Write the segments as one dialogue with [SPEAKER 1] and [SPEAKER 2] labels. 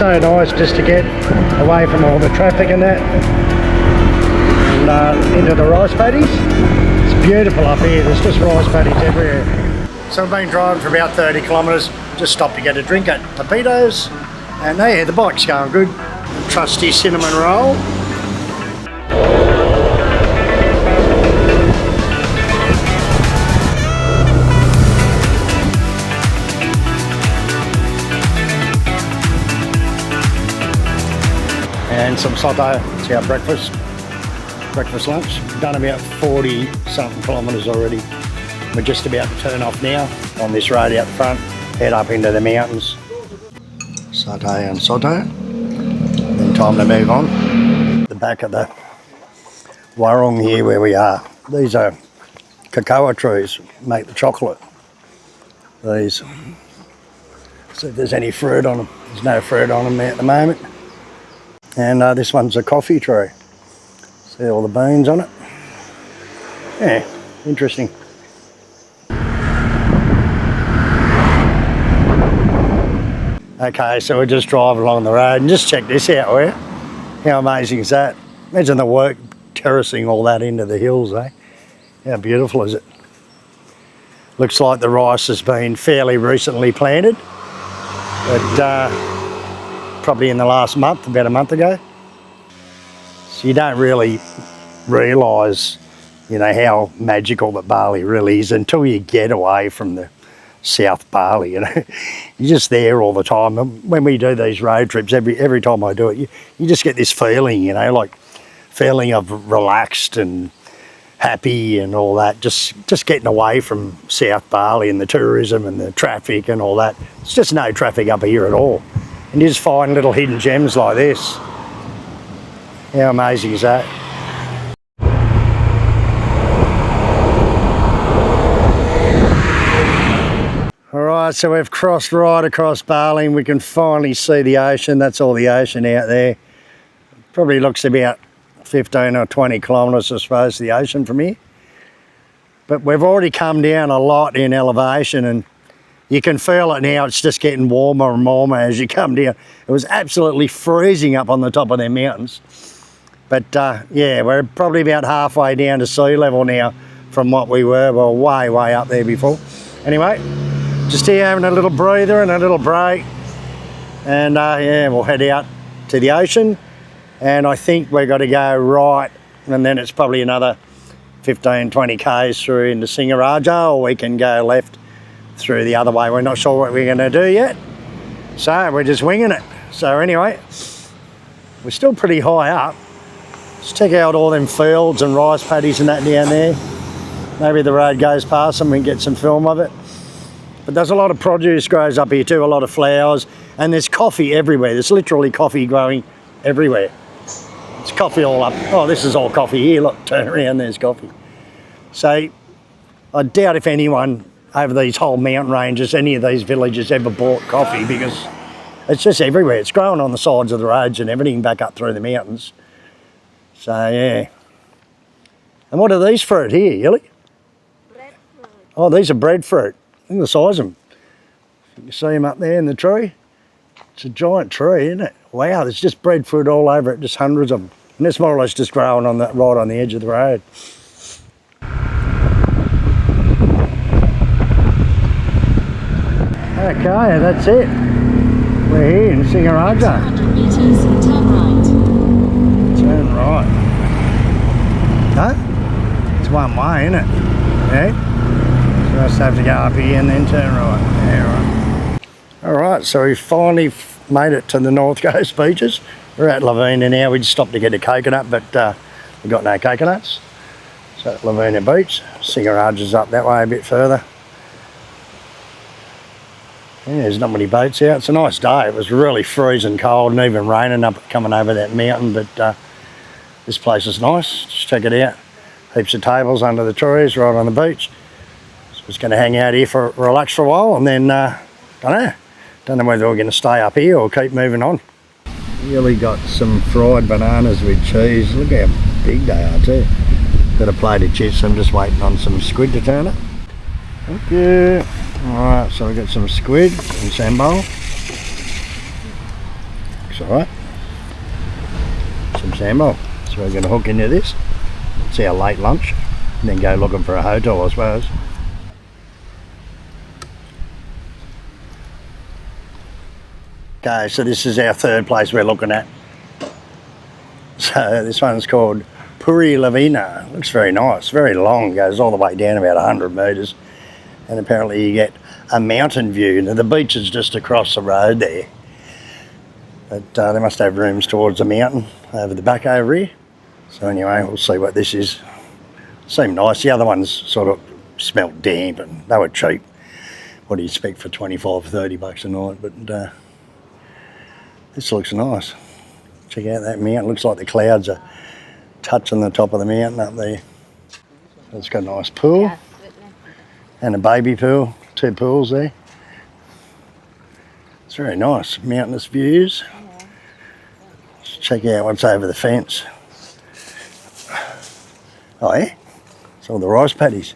[SPEAKER 1] so nice just to get away from all the traffic and that, and into the rice paddies. It's beautiful up here, there's just rice paddies everywhere. So I've been driving for about 30 kilometres, just stopped to get a drink at Pepito's, and yeah, the bike's going good. Trusty cinnamon roll. And some sauté. It's our breakfast lunch. We've done about 40 something kilometres already. We're just about to turn off now on this road out front, head up into the mountains. Sauté and sauté. Then time to move on. The back of the warung here where we are. These are cacao trees, make the chocolate. These. See if there's any fruit on them. There's no fruit on them at the moment. And this one's a coffee tree. See all the beans on it? Yeah, interesting. Okay, so we're just driving along the road and just check this out, will you? How amazing is that? Imagine the work terracing all that into the hills, eh? How beautiful is it? Looks like the rice has been fairly recently planted, but probably in the last month, about a month ago. So you don't really realise, you know, how magical that Bali really is until you get away from the South Bali, you know. You're just there all the time. And when we do these road trips, every time I do it, you just get this feeling, you know, like feeling of relaxed and happy and all that, just getting away from South Bali and the tourism and the traffic and all that. It's just no traffic up here at all. And you just find little hidden gems like this. How amazing is that? Alright, so we've crossed right across Bali and we can finally see the ocean. That's all the ocean out there. Probably looks about 15 or 20 kilometres, I suppose, to the ocean from here. But we've already come down a lot in elevation and you can feel it now. It's just getting warmer and warmer as you come down. It was absolutely freezing up on the top of them mountains. But yeah, we're probably about halfway down to sea level now from what we were. Well, way up there before. Anyway, just here having a little breather and a little break. And yeah, we'll head out to the ocean. And I think we've got to go right, and then it's probably another 15, 20 k's through into Singaraja, or we can go left through the other way. We're not sure what we're going to do yet, so we're just winging it. So anyway, we're still pretty high up. Let's check out all them fields and rice paddies and that down there. Maybe the road goes past and we can get some film of it. But there's a lot of produce grows up here too, a lot of flowers, and there's coffee everywhere. There's literally coffee growing everywhere. It's coffee all up. Oh, this is all coffee here. Look, turn around, there's coffee. So I doubt if anyone over these whole mountain ranges, any of these villages ever bought coffee, because it's just everywhere. It's growing on the sides of the roads and everything back up through the mountains. So yeah. And what are these fruit here, Yilly? Breadfruit. Oh, these are breadfruit. Look at the size of them. You can see them up there in the tree. It's a giant tree, isn't it? Wow, there's just breadfruit all over it, just hundreds of them. And it's more or less just growing on that, right on the edge of the road. Okay, that's it. We're here in Singaraja. 200 metres, turn right. Turn right. No? It's one way, isn't it? Yeah? So I just have to go up here and then turn right. Yeah, right. Alright, so we finally made it to the North Coast beaches. We're at Lovina now. We just stopped to get a coconut, but we got no coconuts. So at Lovina Beach. Singaraja's up that way a bit further. Yeah, there's not many boats out. It's a nice day. It was really freezing cold and even raining up coming over that mountain, but this place is nice. Just check it out. Heaps of tables under the trees right on the beach. So we're just going to hang out here for relax for a while, and then don't know whether we're going to stay up here or keep moving on. Really got some fried bananas with cheese. Look how big they are too. Got a plate of chips. I'm just waiting on some squid to turn up. Thank you. Alright, so we got some squid and sambal. Looks alright. Some sandbar. So we're going to hook into this. It's our late lunch. And then go looking for a hotel, I suppose. Okay, so this is our third place we're looking at. So this one's called Lovina. Looks very nice, very long, goes all the way down about 100 metres. And apparently you get a mountain view. Now the beach is just across the road there. But they must have rooms towards the mountain over the back over here. So anyway, we'll see what this is. Seemed nice. The other ones sort of smelled damp and they were cheap. What do you expect for 25, 30 bucks a night? But this looks nice. Check out that mountain. Looks like the clouds are touching the top of the mountain up there. It's got a nice pool and a baby pool. 2 pools there. It's very nice. Mountainous views. Let's check out what's over the fence. Oh yeah? It's all the rice paddies.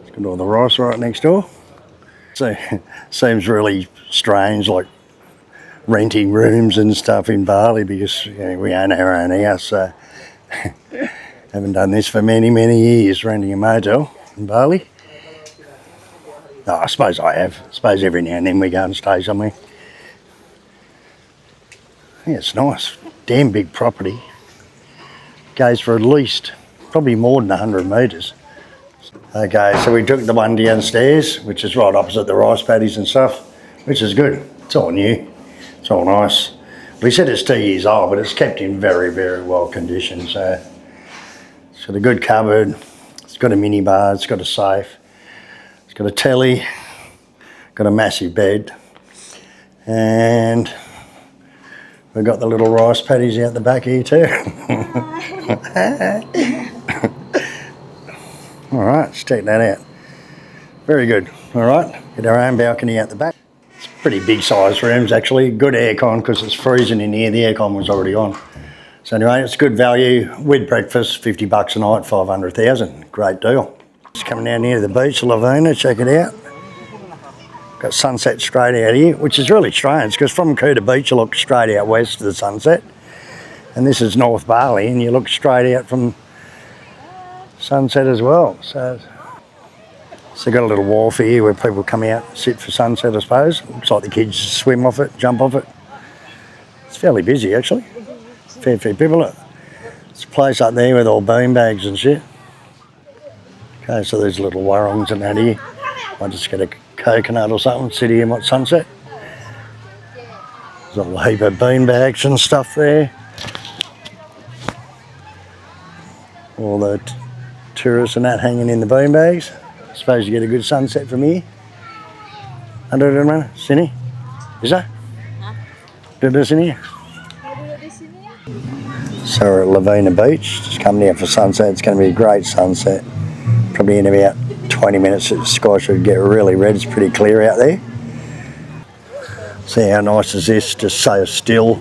[SPEAKER 1] It's got all the rice right next door. So seems really strange, like renting rooms and stuff in Bali, because we own our own house, so haven't done this for many years, renting a motel in Bali. Oh, I suppose I have. I suppose every now and then we go and stay somewhere. Yeah, it's nice. Damn big property. Goes for at least, probably more than 100 metres. Okay, so we took the one downstairs, which is right opposite the rice paddies and stuff, which is good. It's all new. It's all nice. We said it's 2 years old, but it's kept in very well condition. So it's got a good cupboard. It's got a mini bar. It's got a safe. It's got a telly. Got a massive bed. And we've got the little rice paddies out the back here too. All right, let's check that out. Very good. All right, get our own balcony out the back. It's pretty big size rooms actually. Good aircon because it's freezing in here. The aircon was already on. So anyway, it's good value with breakfast. 50 bucks a night, 500,000. Great deal. Just coming down here to the beach, Lovina. Check it out. Got sunset straight out here, which is really strange because from Kuta Beach you look straight out west to the sunset, and this is North Bali, and you look straight out from sunset as well. So got a little wharf here where people come out, sit for sunset, I suppose. Looks like the kids swim off it, jump off it. It's fairly busy actually. Fair few people. It's a place up there with all bean bags and shit. Okay, so there's little warrongs and that here. Might just get a coconut or something, sit here and watch sunset. There's a heap of bean bags and stuff there. All the tourists and that hanging in the bean bags. I suppose you get a good sunset from here. Ada di mana? Sini? Bisa? Duduk sini. So we're at Lovina Beach, just coming out for sunset. It's going to be a great sunset. Probably in about 20 minutes the sky should get really red. It's pretty clear out there. See how nice is this, just so still.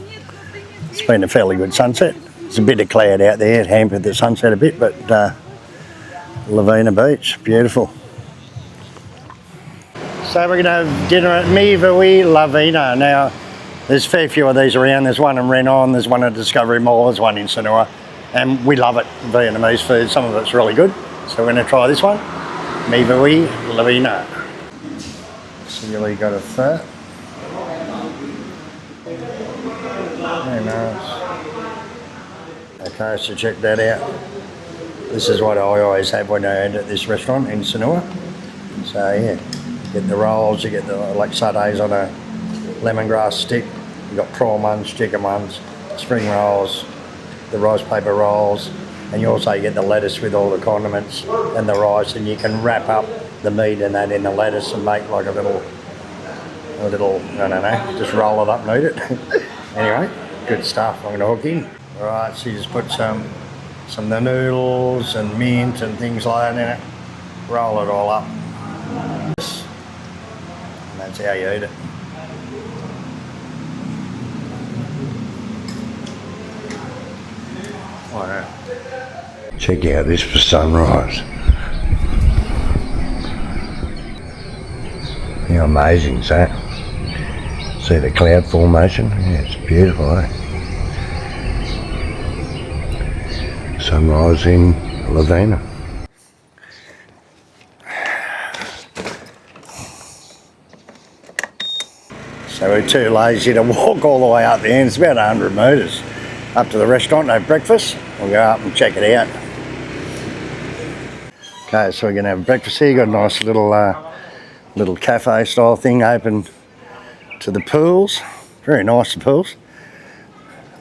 [SPEAKER 1] It's been a fairly good sunset. There's a bit of cloud out there, it hampered the sunset a bit, but Lovina Beach, beautiful. So we're going to have dinner at Lovina. Now there's a fair few of these around. There's one in Renon, there's one at Discovery Mall, there's one in Sanua, and we love it, Vietnamese food. Some of it's really good, so we're going to try this one. Lovina. Really got a fat. Very nice. Okay, so check that out. This is what I always have when I eat at this restaurant in Sanua. So yeah, you get the rolls, you get the like satay on a lemongrass stick. You got prawn ones, chicken ones, spring rolls, the rice paper rolls, and you also get the lettuce with all the condiments and the rice, and you can wrap up the meat and that in the lettuce and make like a little, I don't know, just roll it up and eat it. Anyway, good stuff. I'm going to hook in. All right, so you just put some of the noodles and mint and things like that in it. Roll it all up. And that's how you eat it. All right. Check out this for sunrise. How amazing is that? See the cloud formation? Yeah, it's beautiful, eh? Sunrise in Lovina. So we're too lazy to walk all the way up there, and it's about 100 metres up to the restaurant, have breakfast. We'll go up and check it out. Okay, so we're going to have breakfast here. Got a nice little cafe style thing open to the pools. Very nice, the pools.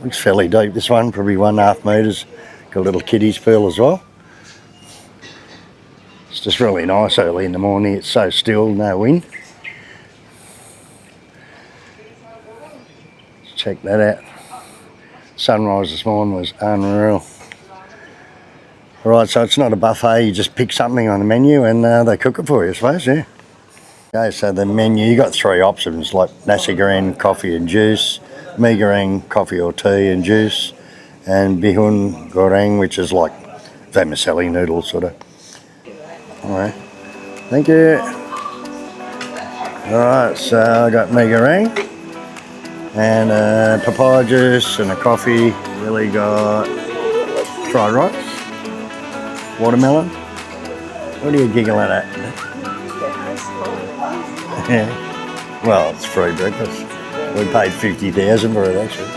[SPEAKER 1] Looks fairly deep, this one, probably 1.5 metres. Got a little kiddies pool as well. It's just really nice early in the morning. It's so still, no wind. Check that out. Sunrise this morning was unreal. Right, so it's not a buffet, you just pick something on the menu and they cook it for you, I suppose, yeah. Okay, so the menu, you got 3 options, like nasi goreng, coffee and juice, mee goreng, coffee or tea and juice, and bihun goreng, which is like vermicelli noodles, sort of. Alright, thank you. Alright, so I got mee goreng. And papaya juice and a coffee. Really got fried rice, watermelon. What are you giggling at? Yeah. Well, it's free breakfast. We paid 50,000 for it actually.